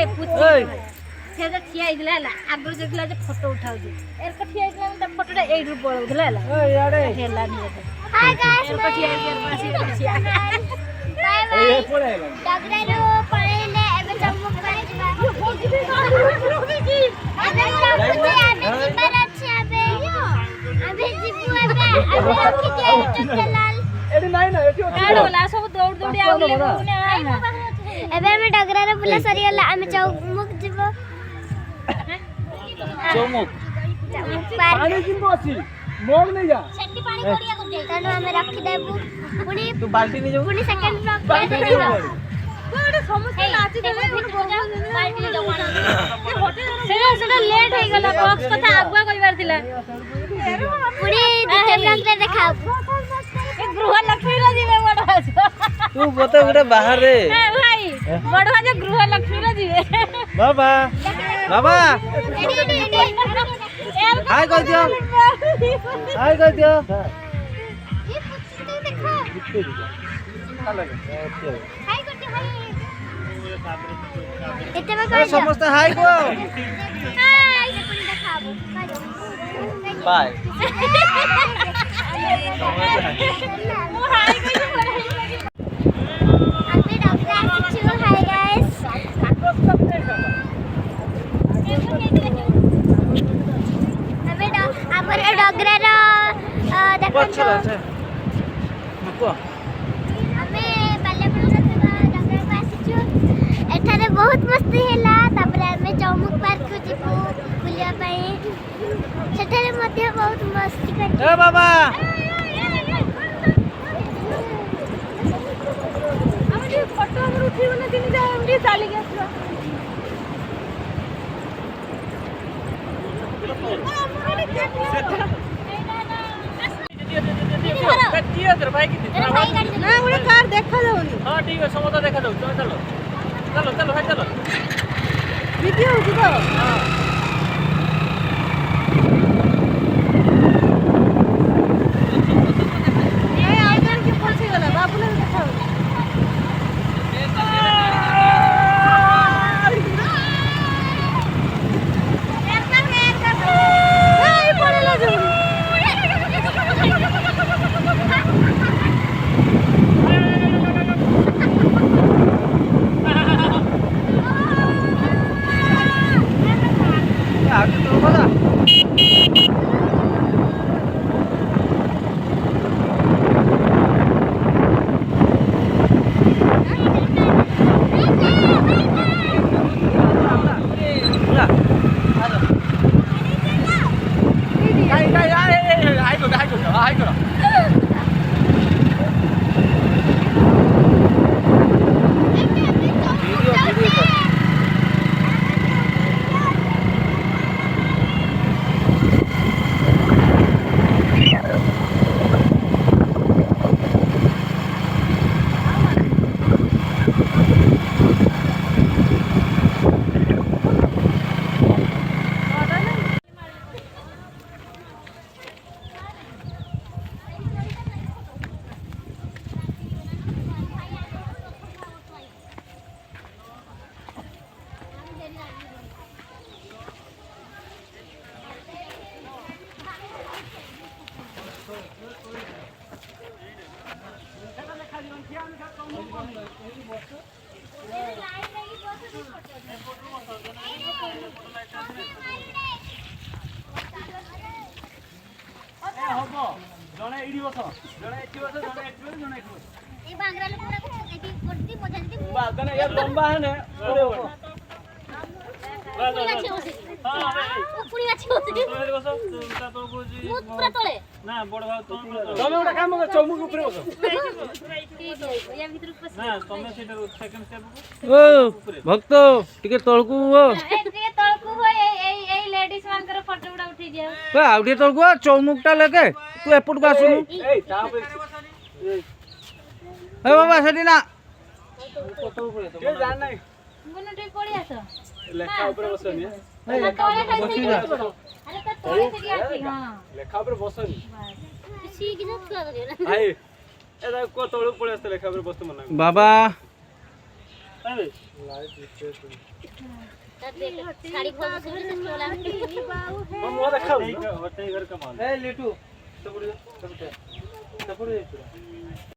से ठिया हिला आगर देखला जे फोटो उठाउ जे एर को ठिया हिला त फोटोटा एई रूप पळौथला हला ए याडे हेला नि हाय गाइस एर को ठिया हिला पासी ठिया बाय बाय ए पळे डगरेरो पळेले एबे चमक करे एबे जिबार अछि एबे जिबु एबे रखि दे चलाल एडी नाही ना एटी काडोला सब दौड़ दौड़ी आउले एबे हम डगरेरो पुला सरी गला हम चौमुख जिबो चौमुख पानी किंबो अछि मोग नहीं जा सेंटी पानी कोडिया को दे तनो हम रखि देबु पुनी तू बाल्टी नहीं जाऊ पुनी सेकंड ब्लॉक बाल्टी नहीं जाऊ कोडे समस्या नाची देले बाल्टी नहीं जाऊ सेटा लेट हे गला बॉक्स कथा आगुआ कइबार थिला पुनी द्वितीय ब्लॉक रे देखाब ए गृह लक्ष्मी रे जीवे बडवा तू बता गुडे बाहर रे ए भाई बडवा जे गृह लक्ष्मी रे जीवे बाबा बाबा हाय कर दियो हाय कर दियो ये पुछते देखो हाय कर दे भाई एते में कर समस्त हाय को हाय ये पुनी देखाबो बाय ओ हाय कइसे बोले अबे डॉक्टर आछियो हाय गाइस अबे हमर डॉगरर देखो हमें बालेपुर से डॉगर पास छु एठारे बहुत मस्ती हैला तापरे हमें चौमुख पार्क को जिबो बुलिया पई सेठारे मध्ये बहुत मस्ती कर ए बाबा हम जे फोटो हम उठी बना दिन जा हम जे चाली गसलो कार देखा जाऊनी हां ठीक है समता देखा जाऊ चलो चलो चलो चलो भाई चलो वीडियो होची तो हां ए आइगर के फंसी गला बाबूला देखाओ जणे इडी बस जणे एठी बस जणे एठी बस जणे एठी बस ए बांगरा ले पूरा एठी पड़ती मजा जती बा जणे ये लंबा है ने पूरे ऊपर पुरी गाछी होसी हां ओ पुरी गाछी होसी तोले बस तुमता तो कोजी मु पूरा तळे ना बड़ भाव तो तमे ओटा काम कर चौमुख ऊपर बस या भीतर पस ना तमे सेटर सेकंड स्टेप ओ भक्त टिके तळकू ओ ए तळकू हो ए लेडीज मानकर फोटो उडा उठी दिया बे आउडी तळकू चौमुखटा लेके तू एपट को आसु ए ता पे ए बाबा सेठी ना फोटो ऊपर तो जान नहीं गुनु टे पड़ी आसो लेखा ऊपर बसनी तळे खाई अरे तो तळे से आसी हां लेखा ऊपर बसनी सी कि जत कर भाई एदा को तळू पळे असते लेखा ऊपर बसतो मना बाबा आबे साड़ी खोल से चोला हम वो देखा होटल घर का माल ए लिटू सब सब